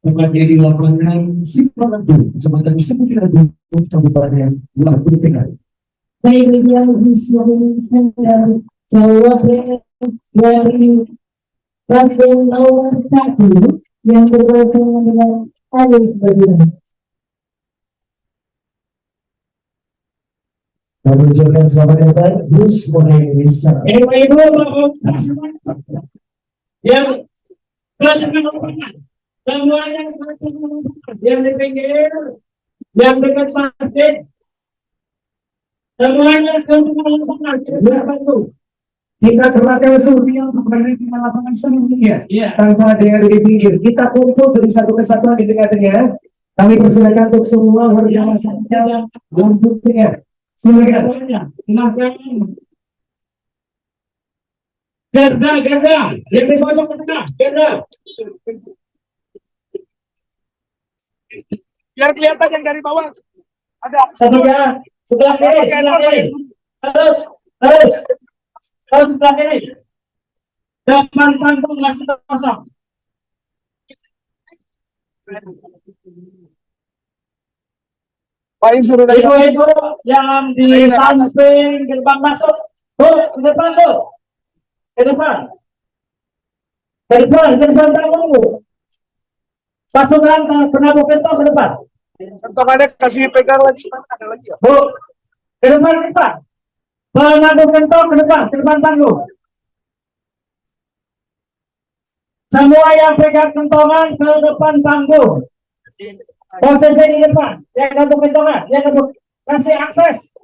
Tempatnya di lapangan Simpang Kecamatan Semuanya Kabupaten Lampung Tengah. Baik yang sedang jawab dari pasien nomor 1 yang berhubungan dengan Alif Badira. Kami ucapkan selamat datang Gus Mohaimin Indonesia. Ibu yang semuanya yang di pinggir, yang dekat masjid, semuanya bantu. Kita gerakan semuanya untuk menerima lapangan semuanya tanpa ada yang di pinggir. Kita kumpul jadi satu kesatuan di tengah-tengah. Kami persilakan untuk semua warga masyarakat Lampungnya. Silakan. Gerda, yang disosok ke tengah, Gerda. Biar kelihatan yang dari bawah. Ada. Sebelah kiri. Terus. Kalau sebelah kiri, depan panggung masih kosong. Pak suruh Ibu-ibu yang di samping gerbang masuk, ke depan tuh, ke depan, panggung. Pasukan penabung kentong ke depan. Kentongannya kasih pegang lagi. Ada lagi ya? Bu, ke depan. Penabung kentong ke depan panggung. Semua yang pegang kentongan ke depan panggung. Posisi di depan, yang nabung kentongan, yang nabung, kasih akses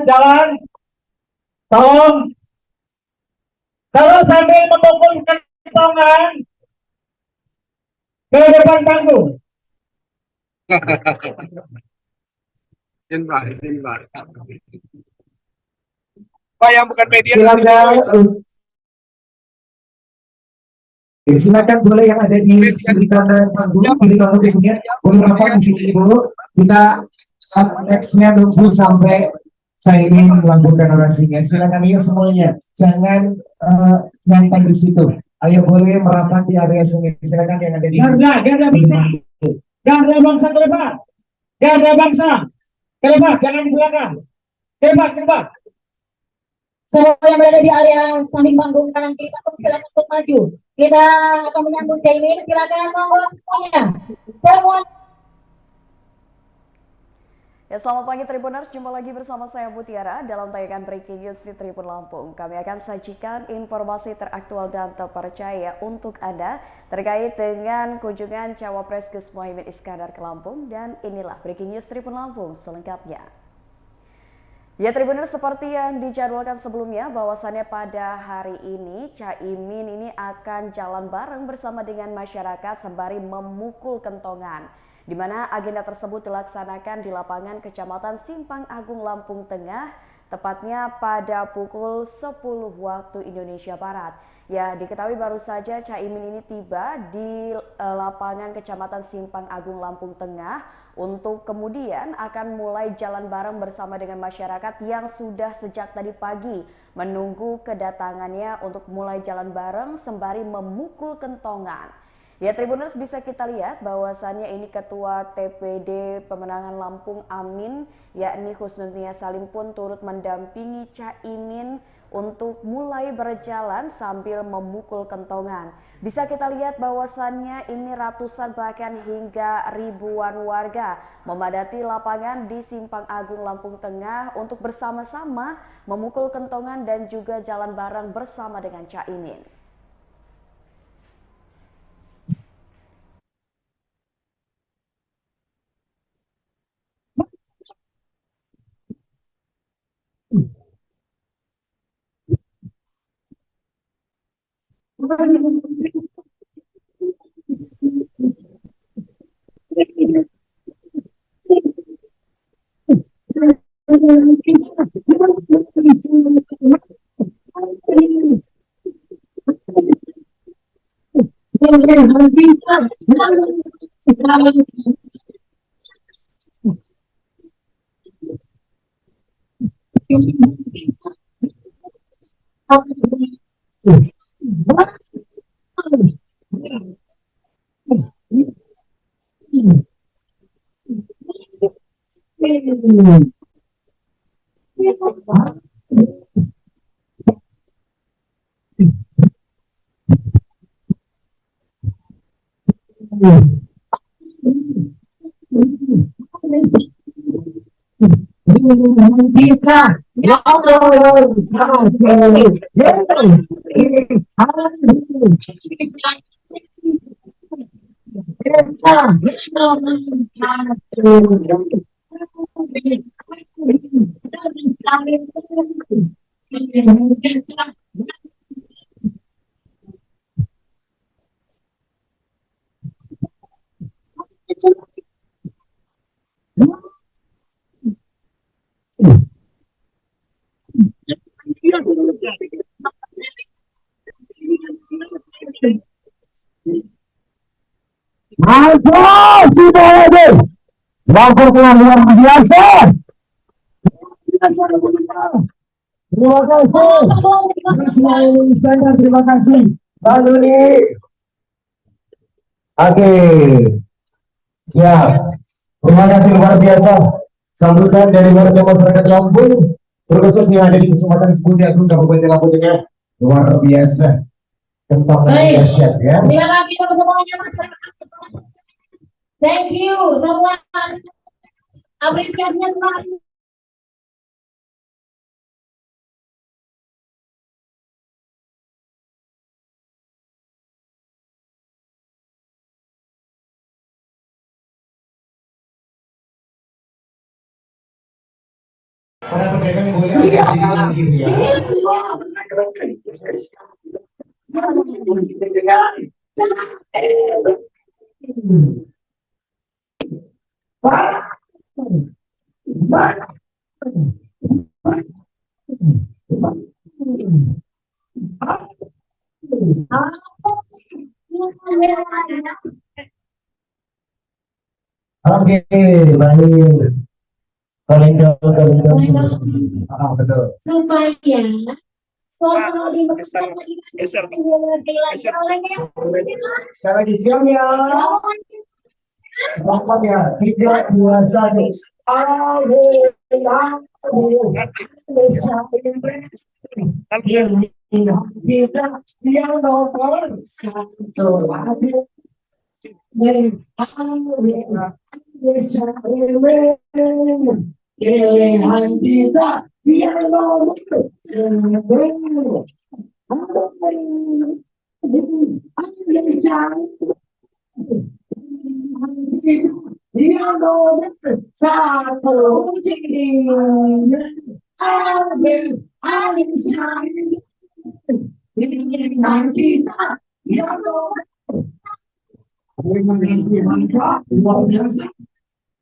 jalan. Tolong, kalau sambil memukul kentongan ke depan panggung. Pak yang bukan media. Silakan boleh yang ada di kanan panggung, kiri panggung biasanya beberapa di sini dulu. Kita nextnya nunggu sampai saya ini melanjutkan orasinya. Silakan ya semuanya, jangan nyantai di situ. Ayo boleh merapat di area sini. Silakan yang ada di Garda bangsa, garda bangsa ke depan, garda bangsa ke depan, jangan di belakang. Ke depan. Semua yang berada di area samping panggung kanan kiri panggung silakan untuk maju. Kita akan menyambut Caimin, silakan monggo semuanya. Semua. Ya, selamat pagi Tribuners, jumpa lagi bersama saya Mutiara dalam tayangan Breaking News di Tribun Lampung. Kami akan sajikan informasi teraktual dan terpercaya untuk Anda terkait dengan kunjungan Cawapres Gus Muhaimin Iskandar ke Lampung, dan inilah Breaking News Tribun Lampung selengkapnya. Ya Tribuners, seperti yang dijadwalkan sebelumnya bahwasannya pada hari ini Caimin ini akan jalan bareng bersama dengan masyarakat sembari memukul kentongan, di mana agenda tersebut dilaksanakan di lapangan Kecamatan Simpang Agung Lampung Tengah, tepatnya pada pukul 10 waktu Indonesia Barat. Ya, diketahui baru saja Caimin ini tiba di lapangan Kecamatan Simpang Agung Lampung Tengah untuk kemudian akan mulai jalan bareng bersama dengan masyarakat yang sudah sejak tadi pagi menunggu kedatangannya untuk mulai jalan bareng sembari memukul kentongan. Ya Tribuners, bisa kita lihat bahwasannya ini Ketua TPD Pemenangan Lampung Amin yakni Husnunia Salim pun turut mendampingi Caimin untuk mulai berjalan sambil memukul kentongan. Bisa kita lihat bahwasannya ini ratusan bahkan hingga ribuan warga memadati lapangan di Simpang Agung Lampung Tengah untuk bersama-sama memukul kentongan dan juga jalan bareng bersama dengan Caimin. Mantap, sudah ada. Lampung luar biasa. Terima kasih. Ismail Iskandar, terima kasih. Bang Doni. Oke. Siap. Terima kasih luar biasa. Sambutan dari warga masyarakat Lampung, terkhusus yang ada di Kecamatan Sebuti Agung, Kabupaten Lampung Tengah. Luar biasa. Tentang Baik. dahsyat ya. Terima kasih untuk semuanya masyarakat. Thank you semua. Apresiasinya semakin. Para pedagang boleh agak sedikit mungkin ya. Oke, baik. Paling jauh, betul. Supaya suasana di Geser. Sekali lagi siap ya. Pokoknya 3, 2, 1.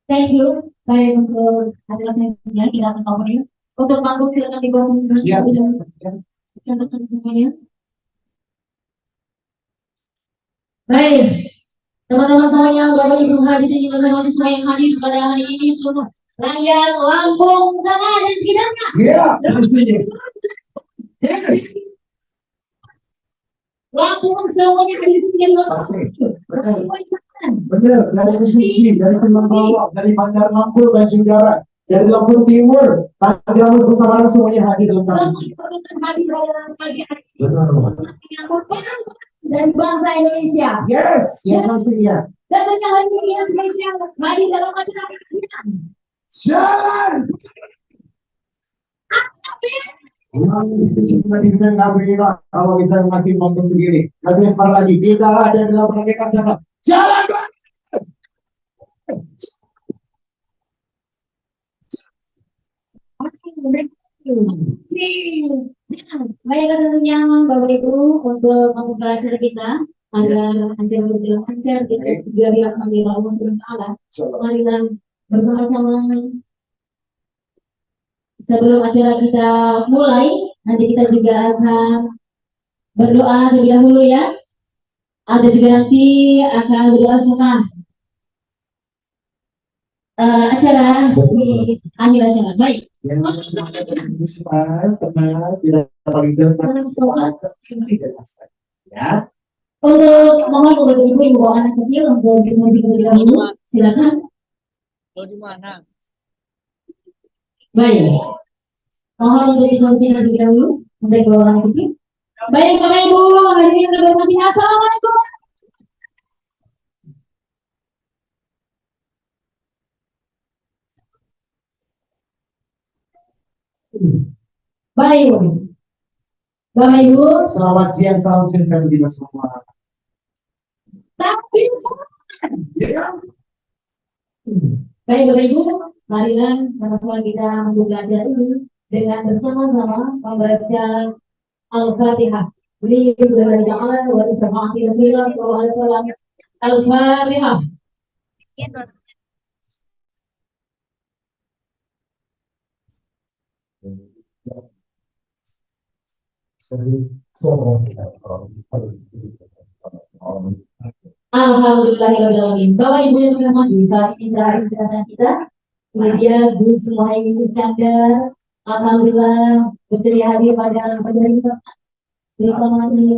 Thank you. Baik untuk acara kita akan ngobrol. Untuk panggung silakan dibangun Ya. untuk semuanya. Baik, teman-teman semuanya, Bapak Ibu hadirin yang berbahagia semua yang hadir pada hari ini seluruh rakyat Lampung Tengah dan sekitarnya. Ya, pastinya. Lampung semuanya hadir di sini. Pasti. Benar, dari Suci, dari Temanggung, dari Bandar Lampung dan Jenggara, dari Lampung Timur, Tanggerang bersama semuanya hadir dalam sana. Hadir dalam pagi hari Betul. dan bangsa Indonesia. Yes, ya pastinya. Dan tentunya hari ini yang spesial hadir dalam acara kita. Jalan. Cuma bisa nggak begini Pak, kalau bisa masih nonton begini. Nanti sebentar lagi kita ada dalam rangkaian sana. Jalan Pak. Baiklah tentunya Bapak Ibu untuk membuka acara kita agar acara berjalan lancar kita juga dirahmati Allah SWT. Marilah bersama-sama sebelum acara kita mulai, nanti kita juga akan berdoa terlebih dahulu ya. Ada juga nanti akan berdoa setelah acara di akhir acara. Baik. Yang tenang, tidak terlibat ya. Untuk mohon untuk ibu bawa anak kecil untuk musik terlebih dahulu, silakan. Di mana? Baik. Mohon untuk musik terlebih dahulu untuk bawa anak kecil. Baik Bapak Ibu, hadirin yang berhormat, assalamualaikum. Baik Bapak Ibu, Selamat siang, salam sejahtera kita semua. tapi Ya. baik Bapak Ibu, marilah sama-sama kita membuka acara ini dengan bersama-sama membaca Al-Fatihah. Beliau dari Allah wa isyafaati Rasulullah sallallahu alaihi wasallam. Al-Fatihah. Alhamdulillahirrahmanirrahim. Bapak Ibu yang dirahmati, saat ini terakhir kedatangan kita, kemudian Bu Suhaimi Iskandar Alhamdulillah bersedia hadir pada penerima terutama di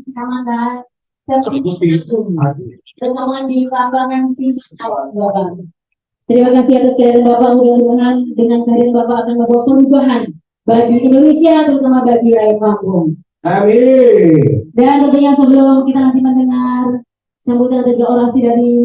kecamatan pertemuan di lapangan Bapak. Terima kasih atas kehadiran Bapak, mudah-mudahan dengan kehadiran Bapak akan membawa perubahan bagi Indonesia, terutama bagi rakyat Lampung. Amin. Dan tentunya sebelum kita nanti mendengar sambutan dan orasi dari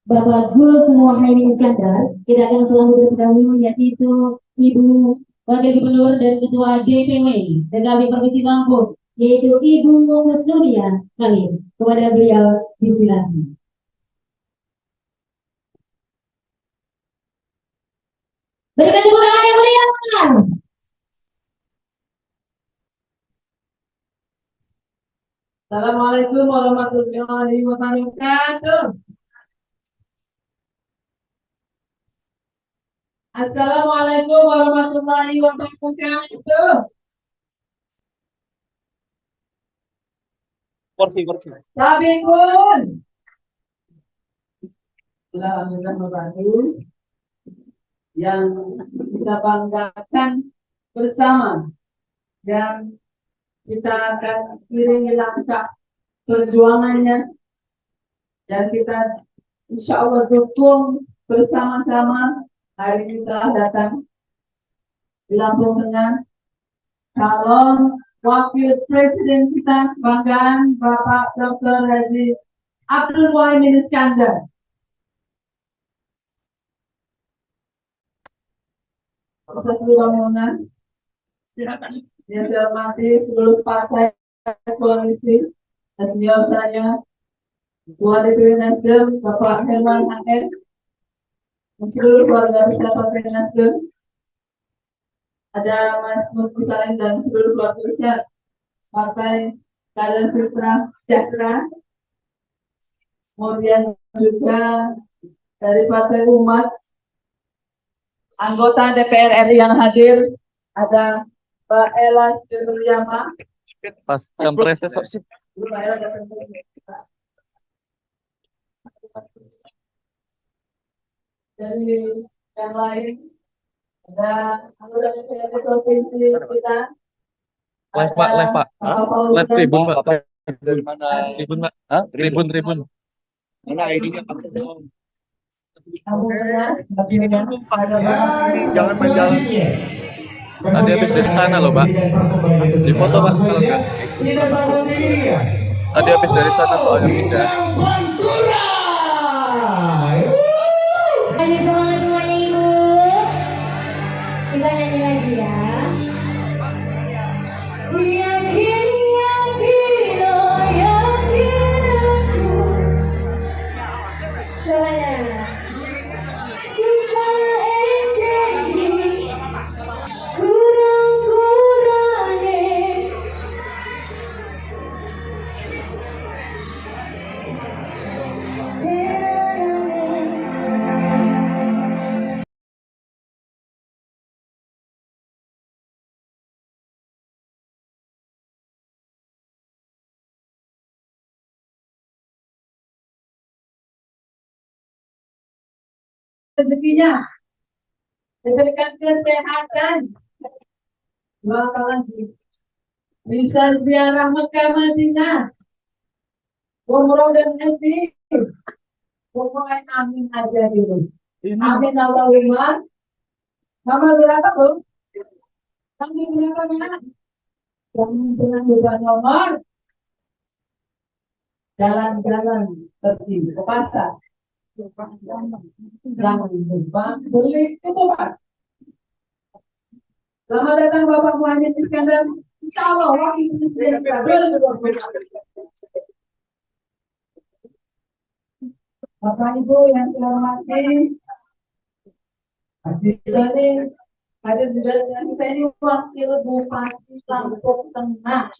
Bapak Gus Muhaimin Iskandar, kita akan selanjutnya terdahulu yaitu Ibu Wakil Gubernur dan Ketua DPW DKP Provinsi Lampung, yaitu Ibu Musnuria Khalil. Kepada beliau disilakan. Berikan tepuk tangan yang meriah. Assalamualaikum warahmatullahi wabarakatuh. Assalamualaikum warahmatullahi wabarakatuh. Kursi. Sabikun. Alhamdulillah membantu yang kita banggakan bersama dan kita akan iringi langkah perjuangannya dan kita insya Allah dukung bersama-sama. Hari ini telah datang di Lampung Tengah calon wakil presiden kita kebanggaan Bapak Dr. Haji Abdul Muhaimin Iskandar. Seluruh rombongan yang saya hormati seluruh partai koalisi dan senior saya, Ketua DPW Nasdem Bapak Herman HR, seluruh keluarga besar Partai Nasdem, ada Mas Mufti Salim dan seluruh keluarga besar Partai Keadilan Sejahtera, kemudian juga dari Partai Umat, anggota DPR RI yang hadir, ada Mbak Ella Juliama, Pas presnya sok sip. Mbak Ella dari yang lain, ada anggota DPRD provinsi kita, Live Pak. Live tribun Pak. Dari mana? Tribun Pak. Hah? Tribun. Mana ID-nya Pak? Jangan menjalan. Tadi habis dari sana loh, Pak. Di foto Pak kalau enggak. Tadi habis dari sana soalnya pindah. Ayo semangat semuanya Ibu. Kita nyanyi lagi ya. Yakin, yakin, oh yakin aku. Semuanya. Supaya janji kurang-kurangi. rezekinya, diberikan kesehatan, apa lagi? Bisa ziarah Mekah Madinah, umroh dan haji. Pokoknya amin aja dulu. Amin Allahumma. Nama berapa tuh? Kami berapa ya? Kami dengan bukan nomor. Jalan-jalan pergi ke pasar. Jangan lupa beli itu Pak. Selamat datang Bapak Muhaimin Iskandar. Insya Allah wakil presiden 2024. Bapak Ibu yang saya hormati, pasti ini hadir di dalam kita ini wakil Bupati Lampung Tengah.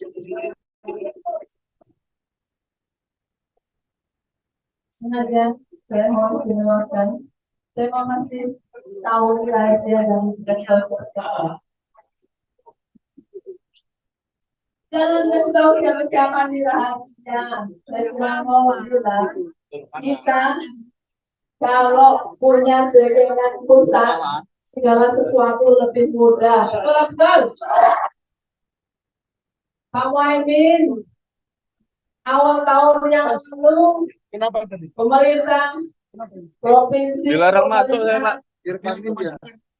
Sengaja saya mau mengenalkan, saya mau ngasih tahu rahasia dan dasar percaya. Jangan tahu siapa di rahasia. Saya cuma mau bilang, kita kalau punya jaringan pusat segala sesuatu lebih mudah. Betul. Pak Muhaimin, awal tahun yang lalu, Kenapa tadi? pemerintah provinsi, Dilarang masuk saya, Pak.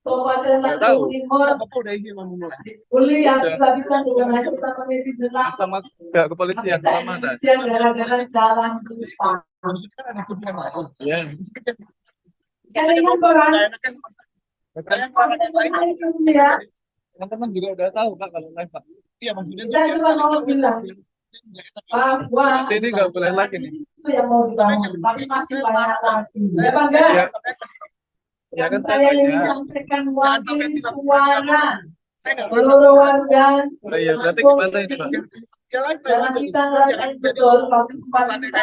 Kabupaten Nggak tahu. Lampung Timur, Apa udah izin memulai? kuliah bisa-bisa dengan kita meniti jelas. Sama pihak kepolisian Bisa sama ada. Indonesia gara-gara jalan rusak. Maksudnya kan ada kebutuhan lain. Iya. Kalian orang, ya, Teman-teman juga udah tahu Pak kalau live Pak. Iya maksudnya kita cuma mau bilang bahwa Ini nggak boleh lagi nih. itu yang mau dibangun, tapi masih banyak lagi. Ya Bang ya? Ya, ya kan Saya ingin tanya. sampaikan wakil suara saya nggak seluruh warga. Oh iya, berarti gimana ini Pak? Jangan kita ngerasain betul, tapi kemarin kita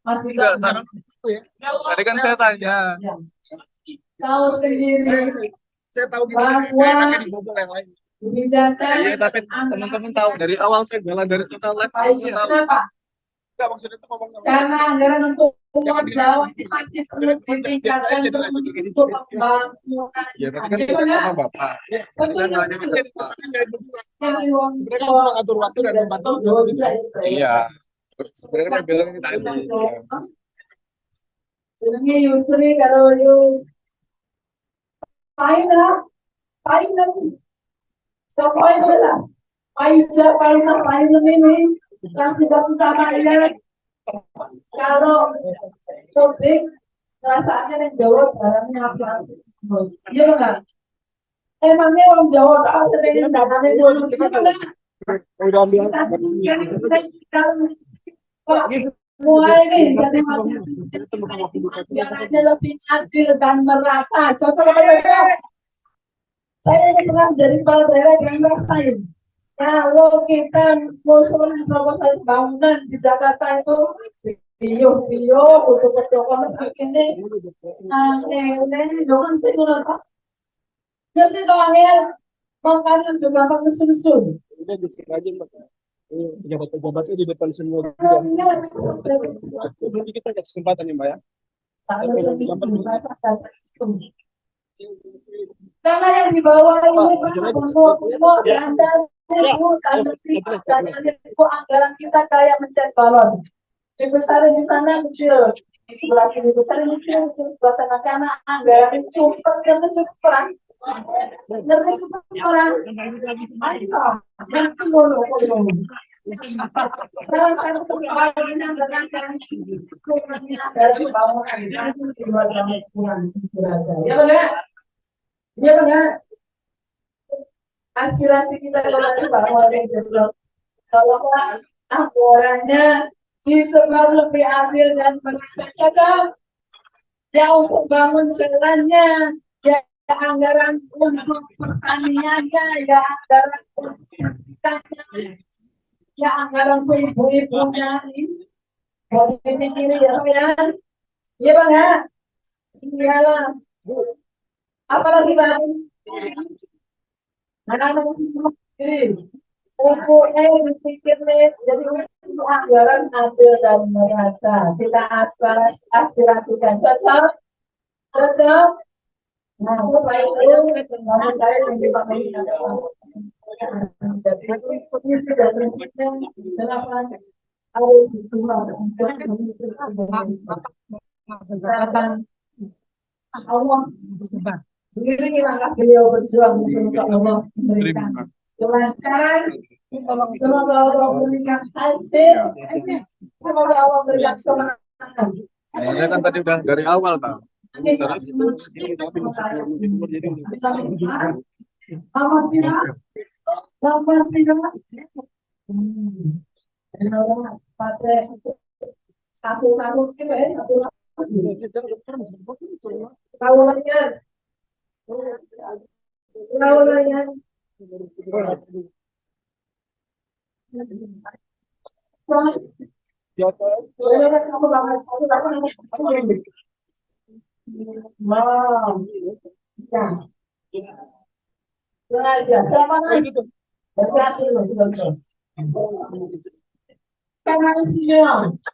masih Enggak, gampang. tadi kan saya tanya. Tahu sendiri saya tahu bahwa enaknya dibobol yang lain. kebijakan Iya, tapi teman-teman tahu dari awal saya jalan dari sana live. baik. Kenapa? Enggak maksudnya itu ngomong Karena anggaran untuk Pulau Jawa masih perlu ditingkatkan untuk pembangunan. Ya, tapi kan kita sama Bapak. Betul. Kita nanya ke Bapak. sebenarnya cuma ngatur waktu dan membantu. Iya. Sebenarnya kan bilang kita ini. Sebenarnya Yusri kalau paling lagi. Pokoknya lah. Paling ini yang sudah utama lihat kalau publik rasanya yang Jawa barangnya apa? Iya enggak? Emangnya orang Jawa tak sering datangnya dulu sih enggak? Udah ambil. Pak mulai nih jadi jalannya lebih adil dan merata. Contoh saya ini pernah jadi kepala daerah yang ngerasain. Kalau kita ngusulin proposal bangunan di Jakarta itu video untuk berdokumen begini, ini jangan tidur apa? Jadi kalau makanan juga pakai susu. Udah disini aja Mbak. Pejabat-pejabatnya di depan semua. Nanti kita kasih kesempatan ya Mbak ya. Karena yang di bawah ini semua anggaran kita kayak mencet balon. Dibesarin di sana kecil, di sebelah sini besarin kecil, sebelah sana karena anggaran cukup perang. Ngerti cukup perang. Ayo, nanti dulu. Salah satu persoalan yang berkaitan dari bangunan di luar bangunan. Ya benar. Ya benar. Aspirasi kita bahwa kalau anggarannya disebar lebih adil dan merata saja. Ya untuk bangun jalannya, ya anggaran untuk pertaniannya, ya anggaran untuk pendidikannya, ya anggaran untuk ibu-ibunya. Mau dipikir ya Bang. Iya Bang ya. Iyalah. Apalagi Bang? Dipikir jadi anggaran adil dan merata. Kita aspirasikan cocok. Nah, itu baik nama saya yang dipakai komisi dan delapan harus Allah. Begini langkah beliau berjuang untuk Allah memberikan kelancaran. Semoga Allah memberikan hasil. Semoga Allah memberikan kemenangan. Sebenarnya kan tadi udah dari awal Pak. Terus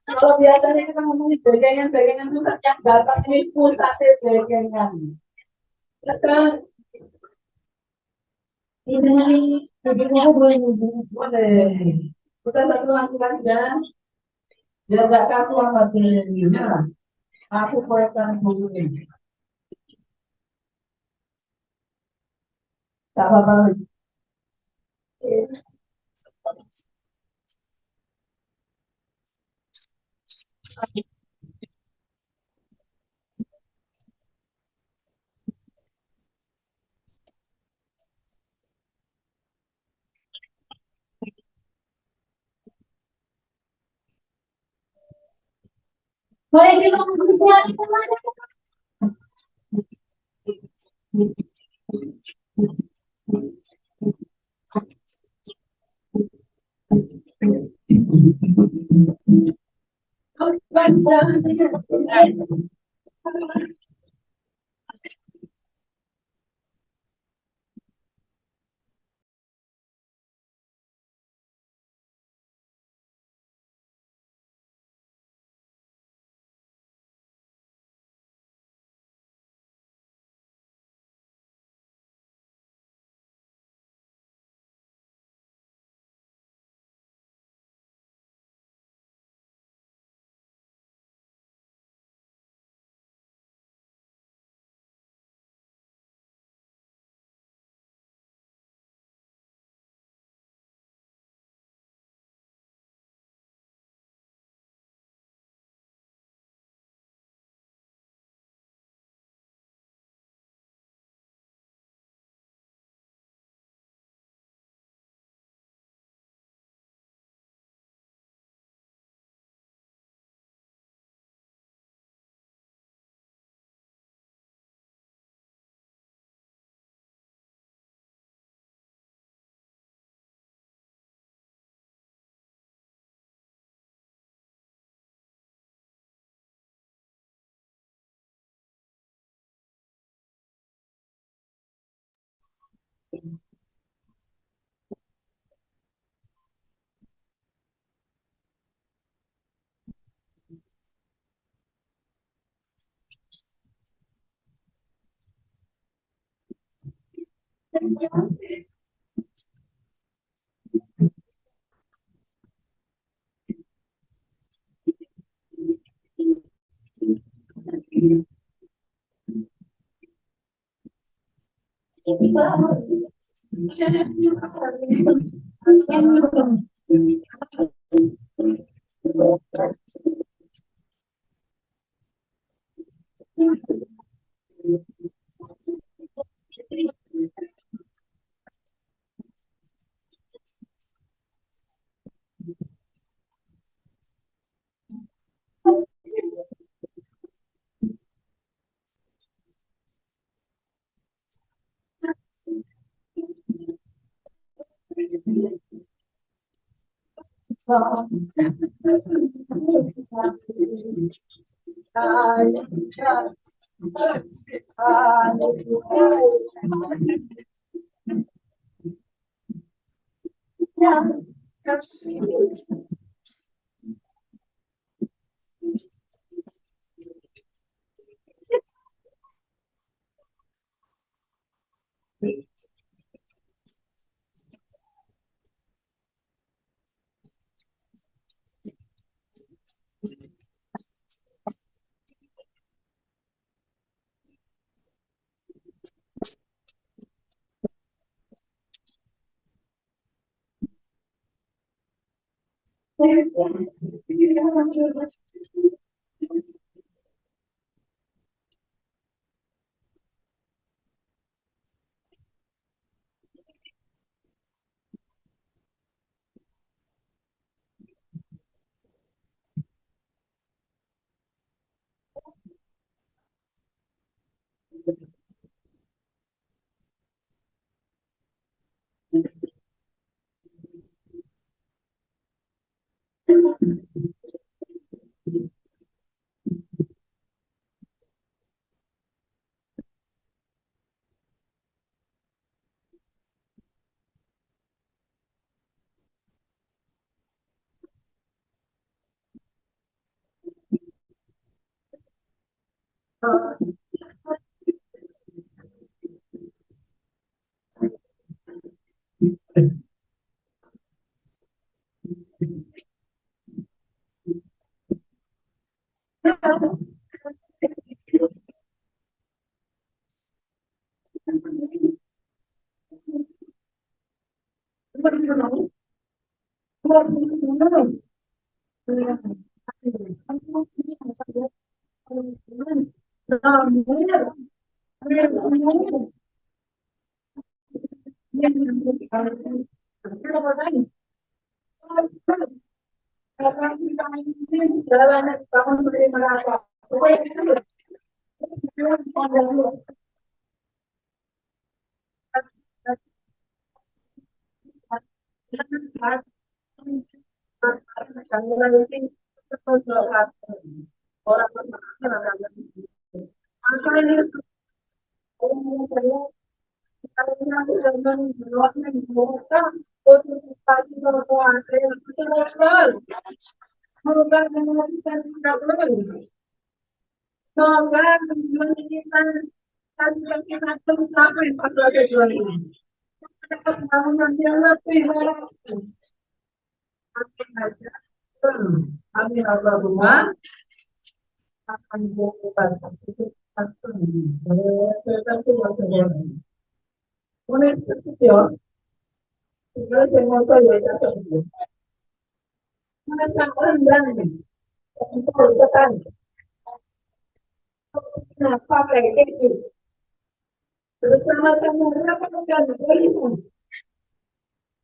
kalau biasanya kita ngomongin dagangan itu yang datang ini pusat dagangan. Datang. Ini jadi aku boleh nyumbang. Boleh. Kita satu langkah aja. Biar gak kaku amat ini. Nah, aku proyekkan dulu nih. Tak apa-apa. Boleh kita bersiap kita mana?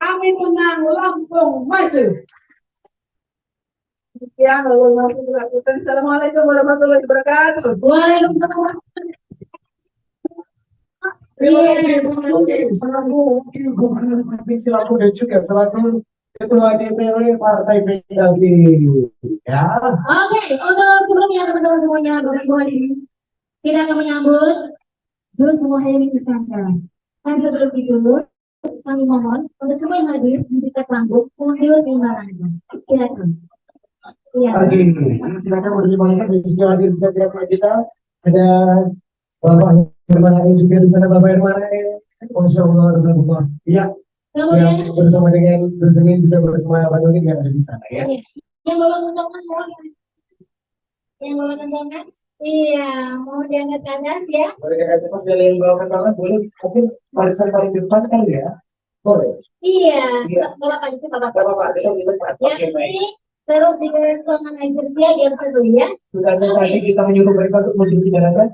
Kami menang Lampung maju. Sekian lalu dilakukan. Assalamualaikum warahmatullahi wabarakatuh. Waalaikumsalam. Terima kasih Bu Nuki, selaku Wakil Gubernur Provinsi Lampung dan juga selaku Ketua DPW Partai PKB. Ya. Oke, untuk sebelumnya teman-teman semuanya, Bapak Ibu hadirin, kita akan menyambut Gus Muhaimin Iskandar. Dan sebelum itu, kami mohon untuk semua yang hadir di dekat panggung mundur 5 langkah. Silakan. Iya. Oke, silakan berterima kasih sudah hadir di tengah kita. Ada Bapak Herman juga di sana, Bapak Herman. Masya Allah. Iya. Kemudian Siap bersama dengan Bersemin juga bersama Pak Doni yang ada di sana ya. yang bawa kentongan mohon. Yang bawa kentongan, iya, mohon diangkat ke atas ya. Boleh kakak pas jalan bawakan banget, boleh mungkin barisan paling depan kan ya? Boleh. Iya, Iya. nggak apa-apa itu nggak apa-apa. Gak apa-apa, kita di depan. Yang Oke, baik. ini terus di kentongan air bersih diam dulu ya. Bukannya tadi kita menyuruh mereka untuk menuju di daratan?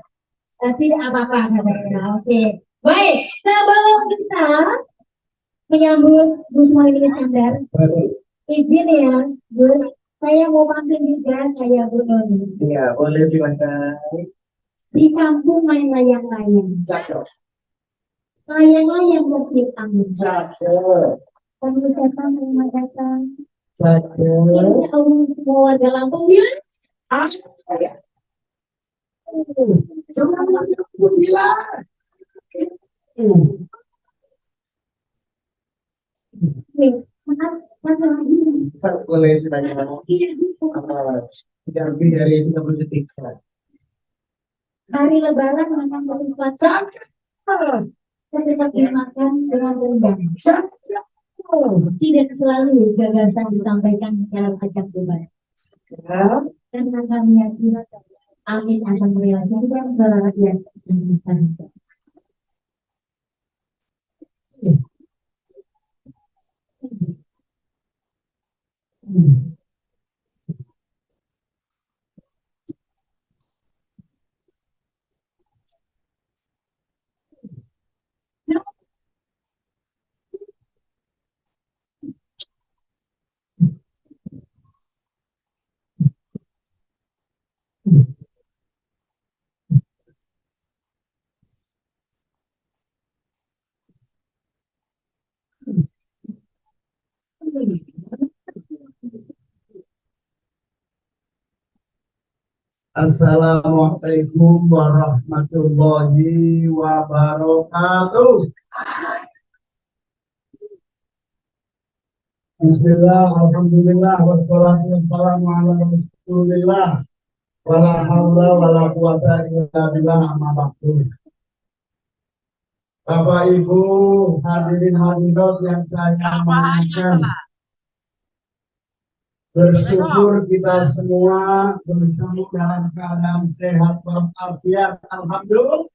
Tidak apa-apa katanya. Oke, baik. Sebelum kita menyambut Gus Muhaimin Iskandar, Betul. izin ya, Gus, saya mau pantun juga, saya Bu Noni. Iya, boleh silakan. Di kampung main layang-layang, Cakep. layang-layang bertiup angin. Cakep. Pengucapan terima datang. Cakep. Insya Allah semua warga Lampung bilang, Ah, ya. Semuanya pun bilang. nih, mana lagi? Boleh silakan. Tidak bisa. Tidak lebih dari 30 detik. Silakan. Hari Lebaran memang berlipat. Cakep. Tetap dimakan dengan rendang. Cakep. Tidak selalu gagasan disampaikan dalam ajang debat. Karena kami yakin Amis akan merealisasikan suara rakyat Indonesia. Assalamualaikum warahmatullahi wabarakatuh. Bismillah, alhamdulillah, wassalatu wassalamu ala rasulillah. Wala hawla wala quwata illa billah, amma ba'du. Bapak Ibu hadirin hadirat yang saya muliakan, bersyukur kita semua bertemu dalam keadaan sehat walafiat. Alhamdulillah.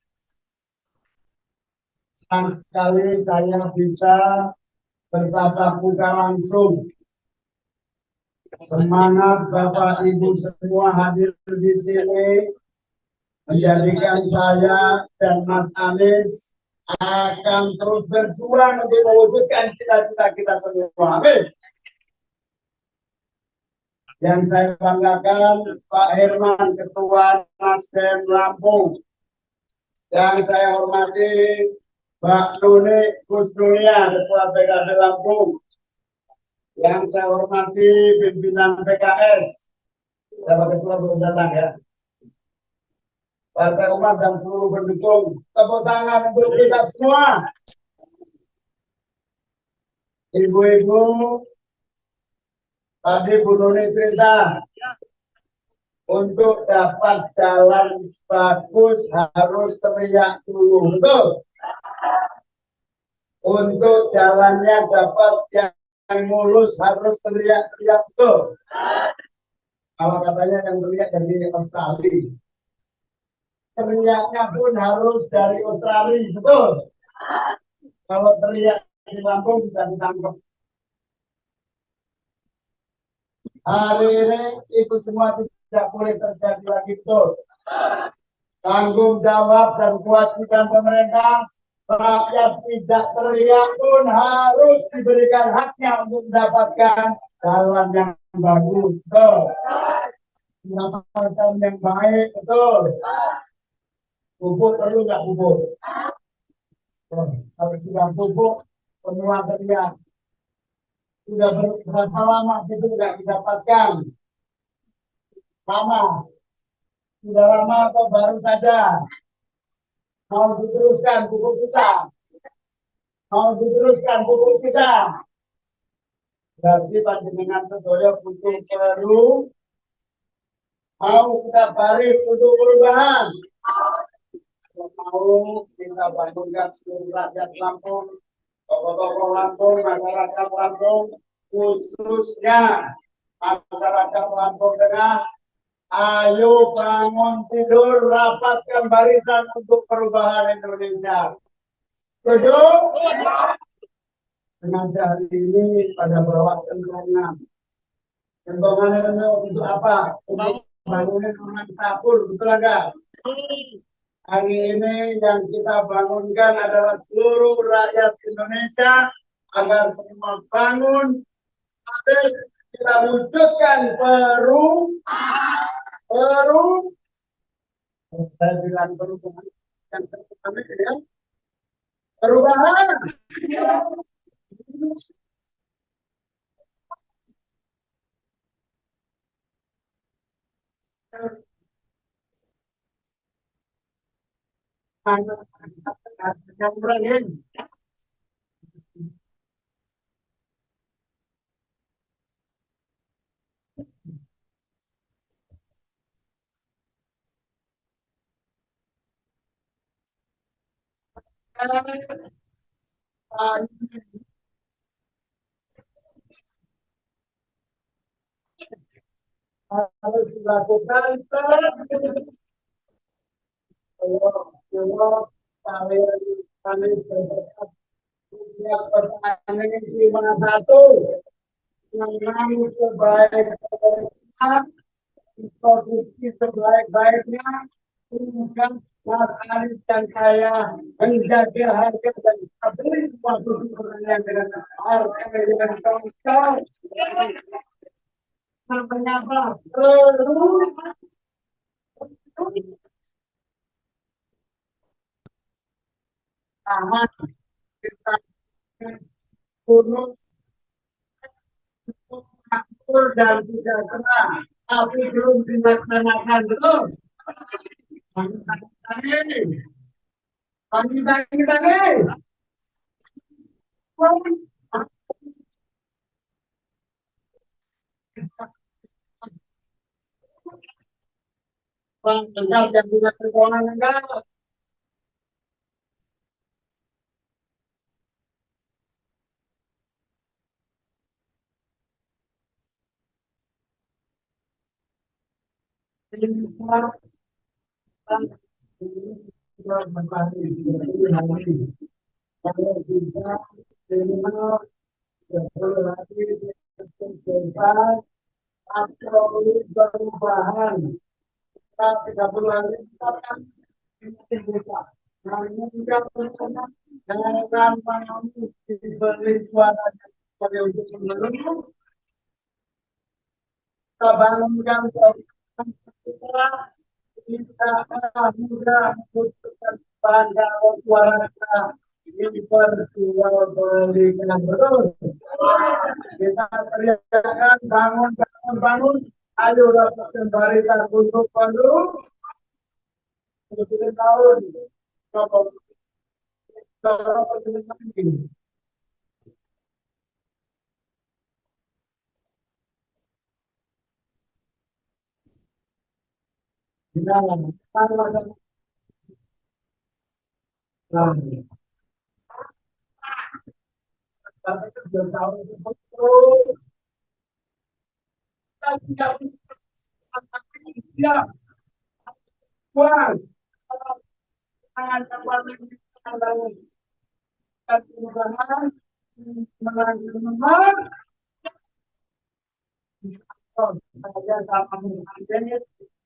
Senang sekali saya bisa bertatap muka langsung Semangat Bapak Ibu semua hadir di sini menjadikan saya dan Mas Anies akan terus berjuang untuk mewujudkan cita-cita kita semua. Amin. Yang saya banggakan Pak Herman, Ketua Nasdem Lampung. Yang saya hormati Mbak Nuni Kusdunia, Ketua PKB Lampung. Yang saya hormati pimpinan PKS, Bapak Ketua belum datang ya. Partai Umat dan seluruh pendukung. Tepuk tangan untuk kita semua. Ibu-ibu, tadi Bu Nuni cerita, untuk dapat jalan bagus harus teriak dulu, betul? Untuk jalannya dapat yang mulus harus teriak-teriak, betul? Kalau katanya yang teriak dari Australia, teriaknya pun harus dari Australia, betul? Kalau teriak di Lampung bisa ditangkap. Hari ini itu semua tidak boleh terjadi lagi, betul. Tanggung jawab dan kewajiban pemerintah, rakyat tidak teriak pun harus diberikan haknya untuk mendapatkan jalan yang bagus, betul. Mendapatkan yang baik, betul. Pupuk perlu nggak pupuk? Kalau sudah pupuk, semua teriak. Sudah berapa lama itu nggak didapatkan? Lama. Sudah lama atau baru saja? Mau diteruskan pupuk susah. Mau diteruskan pupuk susah. Berarti panjenengan sedaya butuh perlu. Mau kita baris untuk perubahan. Kalau mau kita bangunkan seluruh rakyat Lampung, tokoh-tokoh Lampung, masyarakat Lampung, khususnya masyarakat Lampung Tengah, ayo bangun tidur, rapatkan barisan untuk perubahan Indonesia. Setuju? Sengaja hari ini pada bawa kentongan. Kentongan itu untuk apa? Untuk bangunin orang Sapur, betul enggak? Hari ini yang kita bangunkan adalah seluruh rakyat Indonesia agar semua bangun, habis kita wujudkan saya bilang perubahan yang pertama ya, perubahan. Yang berani. Harus dilakukan pertanyaan ini mana satu yang sebaik-baiknya, produksi sebaik-baiknya, kemudian Mas Anies dan saya menjaga harga dan beli suatu pertanian dengan harga dengan contoh. Namanya apa? Tahan kita turun akur dan tidak tenang, tapi belum dilaksanakan, betul? Kami Bang, enggak yang punya keuangan enggak. Kalau kita atau perubahan. Kita 30 hari kita akan bisa. Nah, ini juga bersama dengan mengambil diberi suara sebagai untuk menurut kita bangunkan kita mudah membutuhkan bangga suara kita ini berjual belikan terus. Kita teriakan bangun bangun bangun. Ayo dapatkan barisan untuk baru 10 tahun.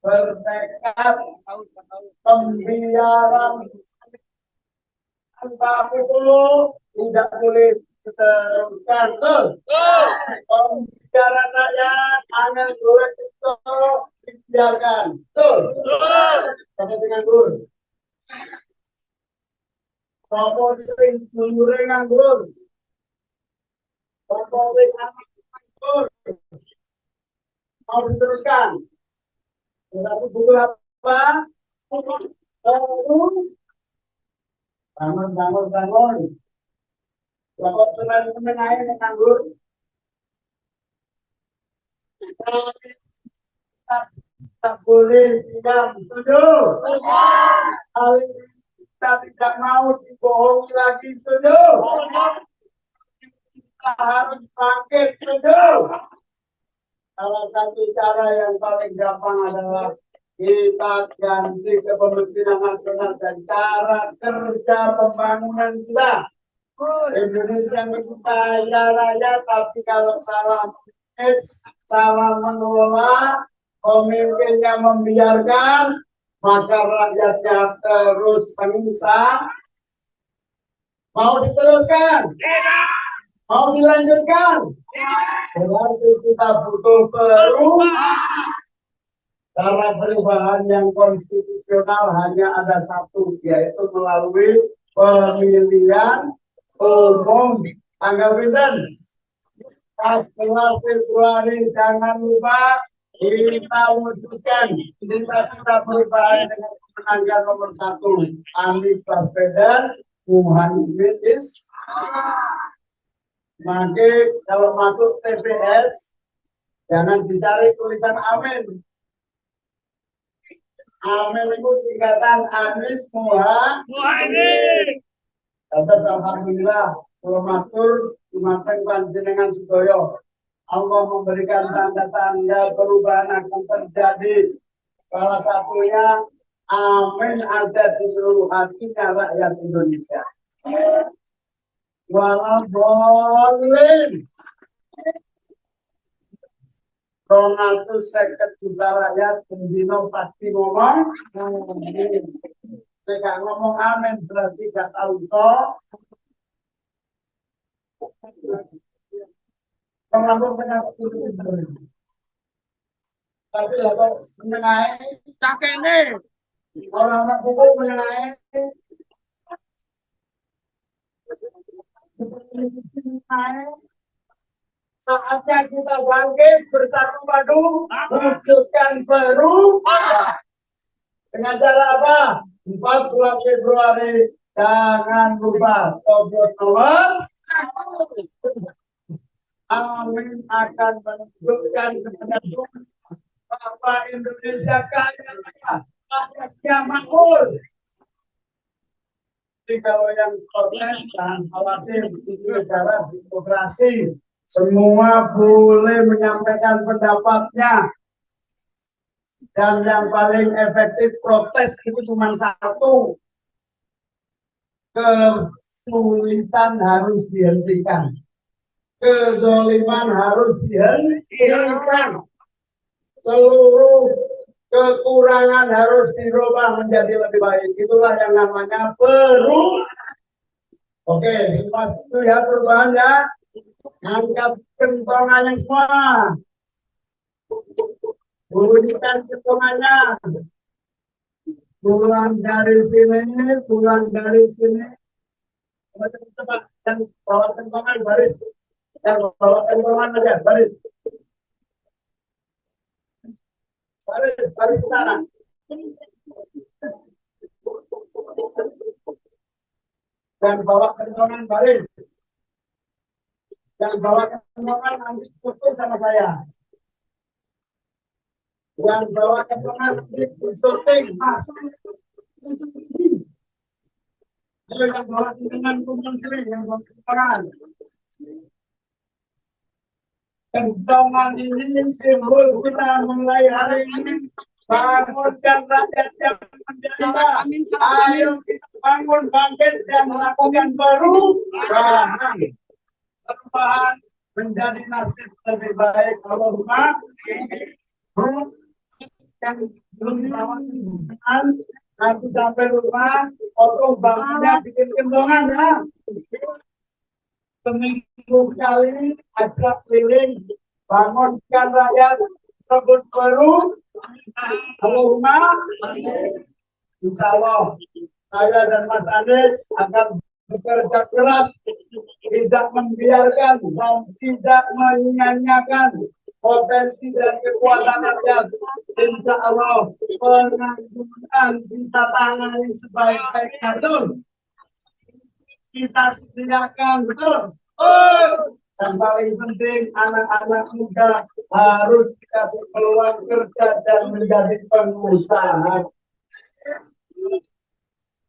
Bertekad pembiaran tanpa itu tidak boleh diteruskan. Pembiaran rakyat angin boleh itu dibiarkan. Sampai dengan guru. Promosi guru nganggur. Promosi nganggur. Mau diteruskan. Tetapi butuh apa? Bangun. Lapor selain menengahnya yang nganggur. Kita boleh diam, setuju? Kita tidak mau dibohongi lagi, setuju? Kita harus bangkit, setuju? Salah satu cara yang paling gampang adalah kita ganti kepemimpinan nasional dan cara kerja pembangunan kita. Indonesia ini kaya raya, tapi kalau salah manage, salah mengelola, pemimpinnya membiarkan, maka rakyatnya terus menyiksa. Mau diteruskan? Mau dilanjutkan? Berarti kita butuh perubahan. Cara perubahan yang konstitusional hanya ada satu, yaitu melalui pemilihan umum. Tanggal pinten? 14 Februari. Jangan lupa kita wujudkan cita-cita perubahan dengan pemenangnya nomor 1 Anies Baswedan, Muhaimin Iskandar. Maka kalau masuk TPS jangan dicari tulisan amin. Amin itu singkatan Anies Muhaimin. Terus alhamdulillah kalau matur dumateng panjenengan sedaya Allah memberikan tanda-tanda perubahan akan terjadi. Salah satunya amin ada di seluruh hatinya rakyat Indonesia. Walau boleh 250 juta rakyat pendino pasti ngomong amin. Jika ngomong amin berarti gak tahu so. Pengampun tengah itu tapi lah kok menengahi cakek nih orang-orang hukum menengahi saatnya kita bangkit bersatu padu wujudkan perubahan dengan cara apa? 14 Februari jangan lupa coblos nomor 1. Amin akan menunjukkan kepada bahwa Indonesia kaya raya, rakyatnya makmur. Jadi kalau yang protes dan khawatir itu negara demokrasi, semua boleh menyampaikan pendapatnya. Dan yang paling efektif protes itu cuma satu, kesulitan harus dihentikan. Kezoliman harus dihentikan. seluruh kekurangan harus dirubah menjadi lebih baik. Itulah yang namanya perubahan. Oke, semua setuju ya perubahan ya. Angkat kentongannya semua. Bunyikan kentongannya. Pulang dari sini, pulang dari sini. Coba yang bawa kentongan baris. Yang bawa kentongan aja baris. Baris ke sana. Dan bawa kentongan baris. Yang bawa kentongan nanti foto sama saya. Yang bawa kentongan nanti syuting. Ayo yang bawa kentongan kumpul sini, yang bawa kentongan. Kentongan ini simbol kita mulai hari ini bangunkan rakyat yang menderita. Ayo kita bangun bangkit dan melakukan perubahan. Perubahan menjadi nasib lebih baik. Allahumma yang belum dibawa kentongan nanti sampai rumah potong bangunnya bikin kentongan ya. Seminggu sekali ajak keliling bangunkan rakyat sebut baru. Allahumma insya Allah saya dan Mas Anies akan bekerja keras, tidak membiarkan dan tidak menyia-nyiakan potensi dan kekuatan rakyat. Insya Allah penanggulangan kita tangani sebaik-baiknya. Betul. Kita sediakan, betul. Yang paling penting anak-anak muda harus dikasih peluang kerja dan menjadi pengusaha.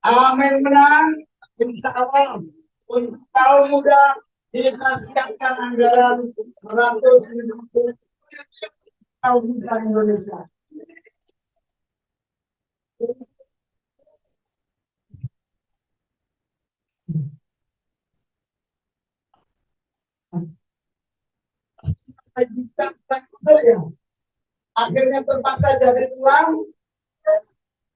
Amin menang. Insya Allah untuk kaum muda kita siapkan anggaran 150 kaum muda Indonesia. Akhirnya terpaksa jadi tulang.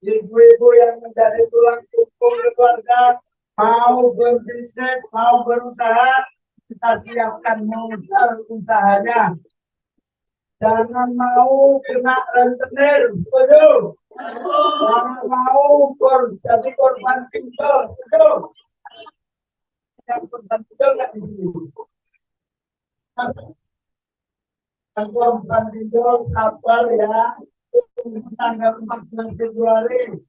Ibu-ibu yang menjadi tulang punggung keluarga mau berbisnis, mau berusaha, kita siapkan modal usahanya. Jangan mau kena rentenir, betul. Jangan mau jadi korban pinjol, betul. Yang korban pinjol nggak di sini. Yang korban pinjol sabar ya. Tanggal 14 Februari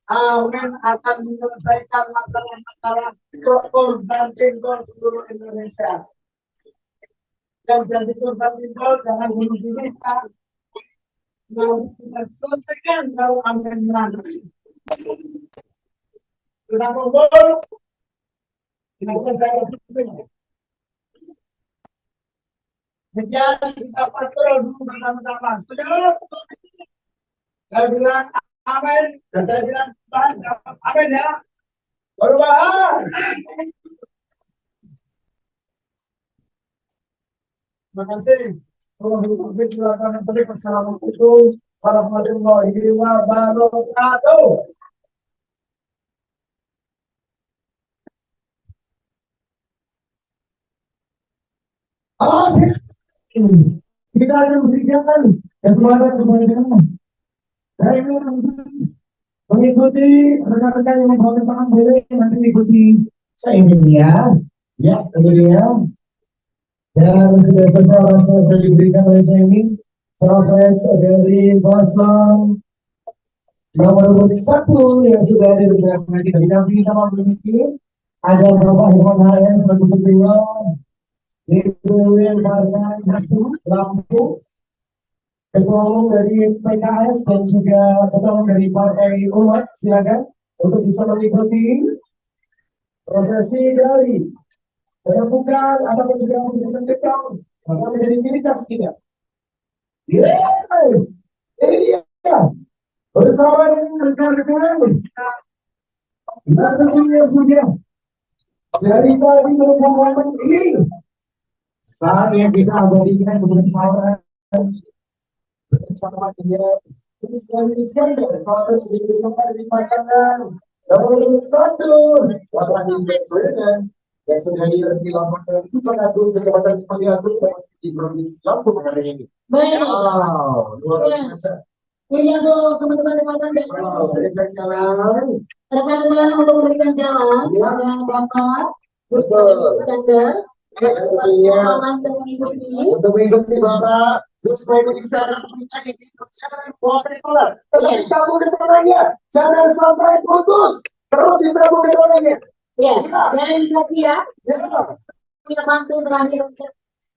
Amin akan menyelesaikan masalah-masalah korban pinjol seluruh Indonesia. Yang jadi korban pinjol jangan bunuh diri. Mau kita selesaikan kalau Amin menang. Sudah kumpul. Kenapa saya harus kumpul? Jadi kita patrol dulu bersama-sama. Setuju? Saya bilang amin dan saya bilang amin ya. Perubahan. Terima kasih. Assalamualaikum warahmatullahi wabarakatuh. Kita akan memberikan semangat kepada teman. Saya ingin mengikuti rekan-rekan yang membawa tangan boleh nanti ikuti saya ini ya, kemudian dan sudah selesai sudah diberikan oleh saya ini Cawapres dari pasang nomor 1 yang sudah diberikan kita didampingi sama pemimpin ada Bapak Herman Hayan selaku ketua DPW Partai Nasdem Lampung, ketua umum dari PKS dan juga ketua umum dari Partai Umat, silakan untuk bisa mengikuti prosesi dari penampungan ataupun juga menunjukkan ketang maka menjadi ciri khas kita. Ini dia bersama dengan rekan-rekan nah tentunya sudah dari tadi menunggu ini saat yang kita abadikan bersama bersama dia. Terus selanjutnya kalau sedikit di pasangan nomor satu lawan Baswedan yang sudah dilaporkan itu mengadu kecepatan seperti itu di provinsi Lampung hari ini. Baik. Wow, luar biasa. Ini untuk teman-teman Wow, berikan salam. rekan-rekan untuk memberikan jalan Ya. pada Bapak Betul. Iskandar. Iya. Selamat mengikuti. Untuk mengikuti Bapak, terus supaya bisa mencari tapi kamu keterangannya jangan sampai putus. Terus ditabung keterangannya. Ya, dan terakhir Ya, kita bantu terakhir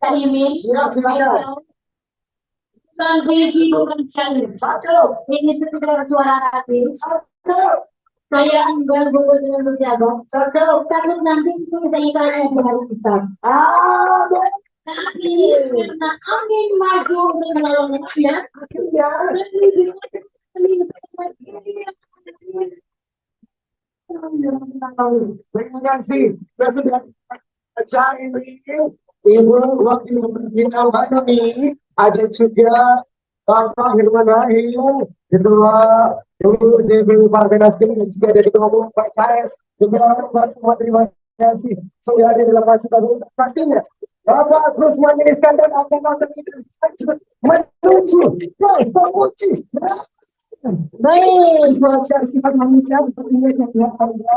Kak Image. ya silakan. Bukan visi, bukan challenge. Cakep, Ini sekedar suara hati. cakep, Saya enggan berbuat dengan berjabat. cakep. Takut nanti itu bisa ikannya terlalu besar. Aduh, Tapi karena angin maju untuk menolong saya, ya. Terima kasih. Kita sudah acara ini. Ibu Wakil Bina Manuni, ada juga Bapak Hirman Rahim, Ketua DPU Partai Nasdem dan juga dari Ketua Umum PKS. Juga Bapak terima kasih sudah ada dalam fasilitas pastinya. Bapak Gus Muhaimin Iskandar akan menuju ke Samuji. Baik, proses sifat manusia seperti ini yang ada.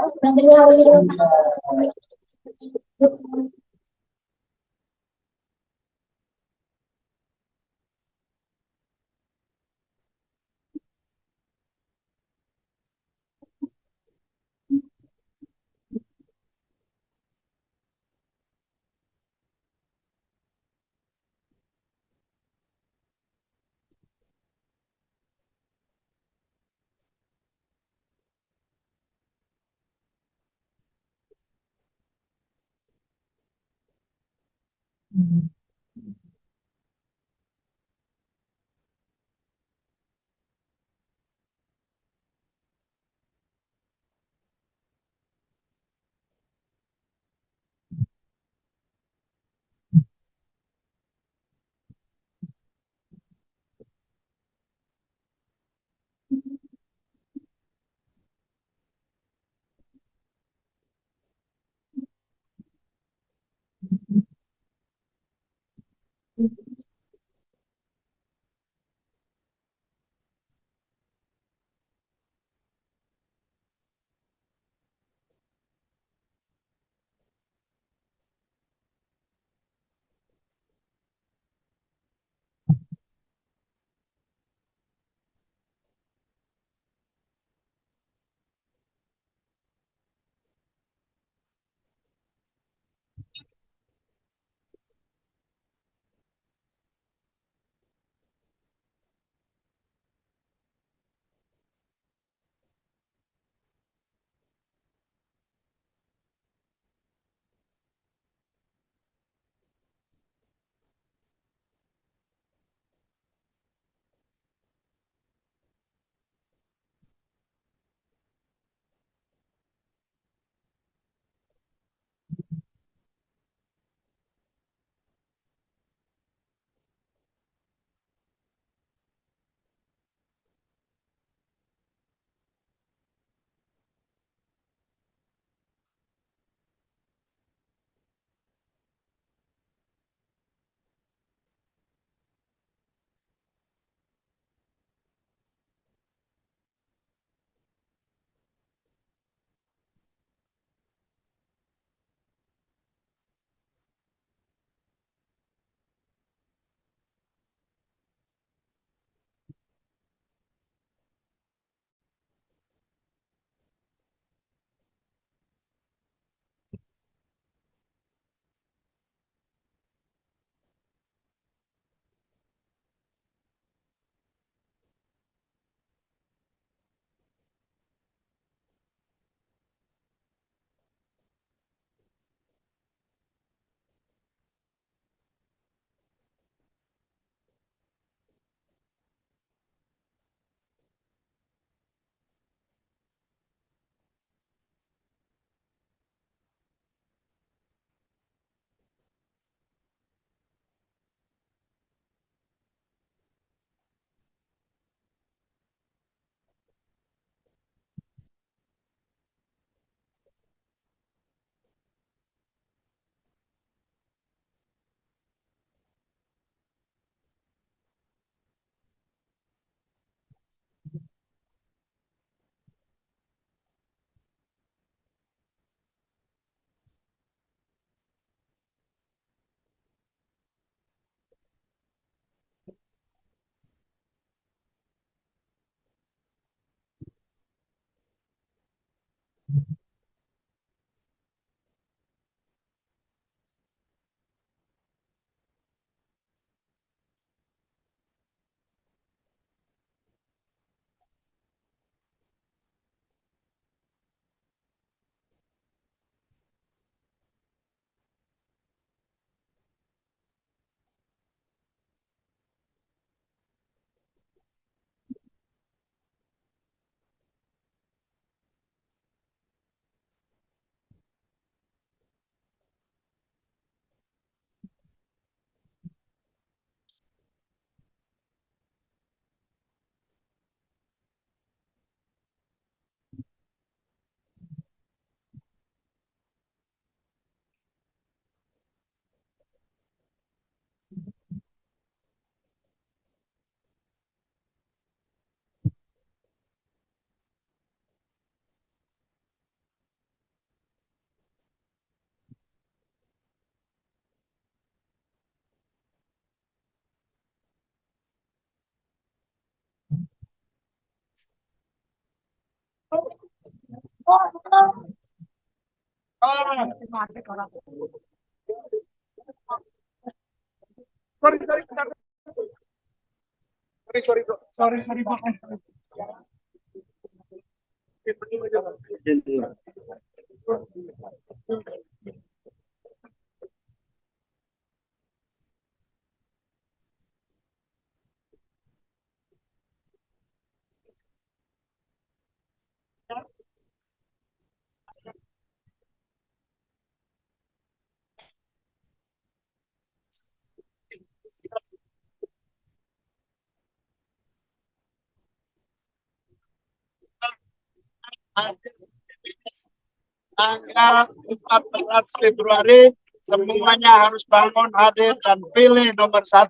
Tanggal 14 Februari semuanya harus bangun, hadir dan pilih nomor 1.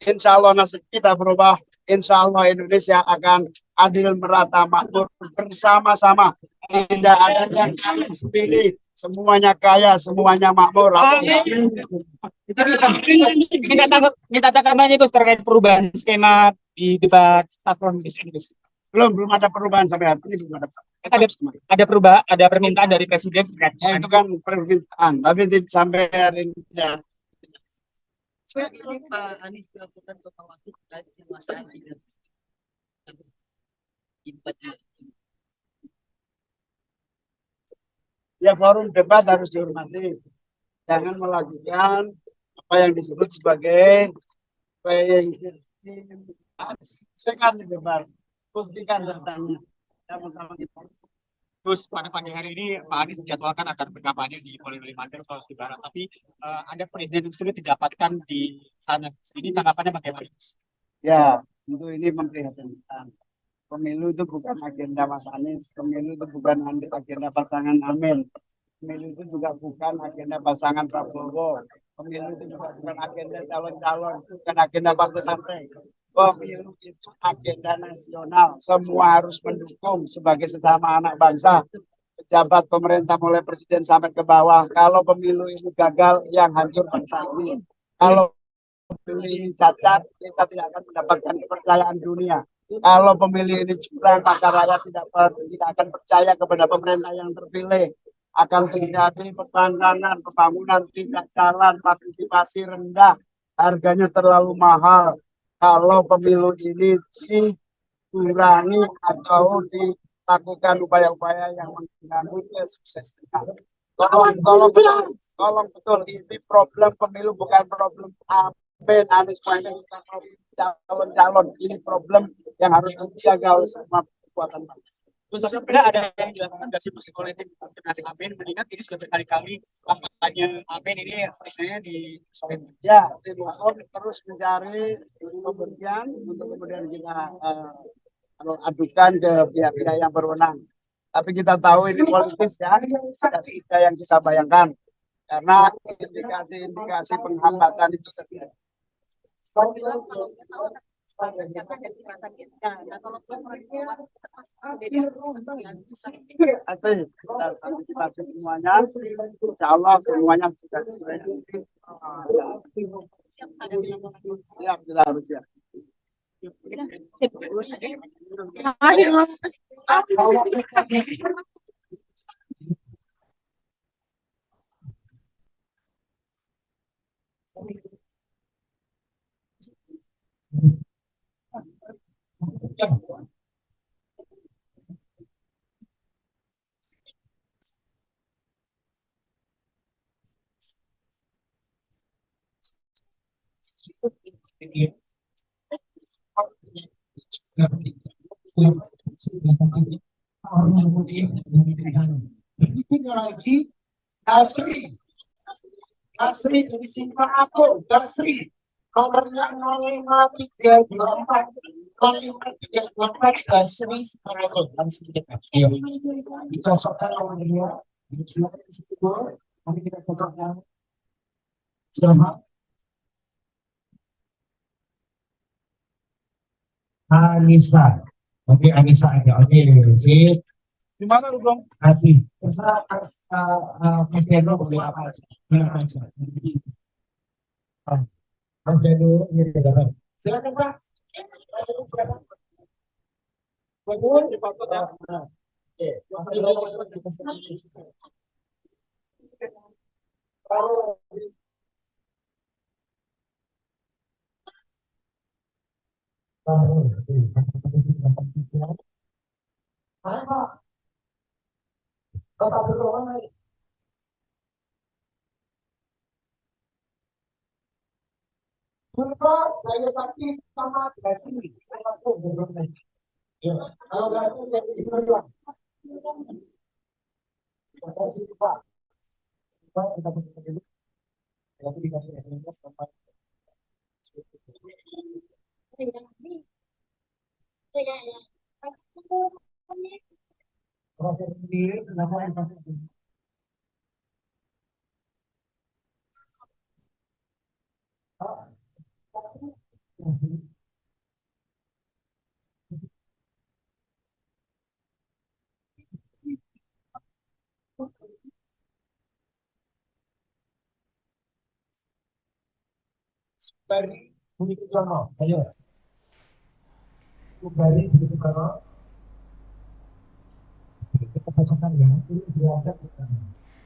Insya Allah nasib kita berubah. Insya Allah Indonesia akan adil, merata, makmur bersama-sama. Tidak ada yang kaya sendiri. Semuanya kaya, semuanya makmur. Kita tanggapannya itu terkait perubahan skema di debat platform bisnis. Belum ada perubahan sampai hari ini, belum ada. Ada perubahan, ada permintaan dari presiden. Nah, itu kan permintaan, tapi sampai hari ini tidak. Ini Pak Anies melakukan kekhawatiran terkait penguasaan tidak Ya, forum debat harus dihormati. Jangan melakukan apa yang disebut sebagai sekan debat. Buktikan datanya. Sama-sama kita. Terus pada pagi hari ini Pak Anies dijadwalkan akan berkampanye di Kalimantan, Sulawesi Barat, tapi ada presiden tersebut didapatkan di sana. Ini tanggapannya bagaimana? Ya, tentu ini memprihatinkan. Pemilu itu bukan agenda Mas Anies, pemilu itu bukan agenda pasangan Amin, pemilu itu juga bukan agenda pasangan Prabowo, pemilu itu juga bukan agenda calon-calon, bukan agenda partai-partai. Pemilu itu agenda nasional, semua harus mendukung sebagai sesama anak bangsa. Pejabat pemerintah mulai presiden sampai ke bawah. Kalau pemilu ini gagal, yang hancur bangsa ini. Kalau pemilu ini cacat, kita tidak akan mendapatkan kepercayaan dunia. Kalau pemilih ini curang, maka rakyat tidak akan percaya kepada pemerintah yang terpilih. Akan terjadi pembangkangan, pembangunan tidak jalan, partisipasi rendah, harganya terlalu mahal. Kalau pemilu ini dikurangi atau dilakukan upaya-upaya yang mengganggu kesuksesan. Tolong betul, ini problem pemilu bukan problem Amin, Anies, bukan calon-calon. Ini problem yang harus dijaga oleh semua kekuatan bangsa. Terus sebenarnya ada yang dilakukan dari sisi politik vaksinasi Amin, mengingat ini sudah berkali-kali kampanye Amin ini istilahnya di ya, tim hukum terus mencari pembuktian untuk kemudian kita adukan ke pihak-pihak yang berwenang. Tapi kita tahu ini politis ya, tidak yang kita bayangkan karena indikasi-indikasi penghambatan itu terjadi. Kita antisipasi semuanya, insya Allah semuanya sudah siap, kita harus siap. Lagi Dasri dari Simpang Aku, Dasri nomornya 05324 Dasri Simpang Aku, Dasri. Dicocokkan nomornya, nanti kita cocokkan sama Anissa. Oke, Anissa aja. Oke, sip. Di mana lu dong? Kasih. Terserah Mas Deno boleh apa? Mas Deno ini dapat. Silakan Pak. Silakan. Saya sakti sama kasih. Saya tuh belum. Ya, kalau nggak itu saya berdua. Terima kasih Pak. Pak, kita bertemu dulu. Nanti dikasih SMS sama. Oke, sendiri kenapa yang pasti? Dari bunyi sono, ayo. Dari bunyi sono. Kita cocokkan ya. Ini diajak.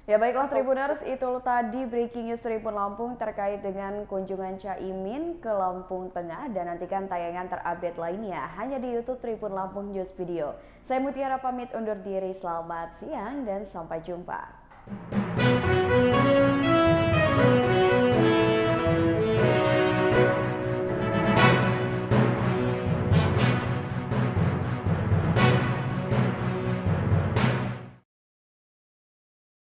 Ya baiklah Tribuners, itu tadi breaking news Tribun Lampung terkait dengan kunjungan Caimin ke Lampung Tengah, dan nantikan tayangan terupdate lainnya hanya di YouTube Tribun Lampung News Video. Saya Mutiara pamit undur diri, selamat siang dan sampai jumpa.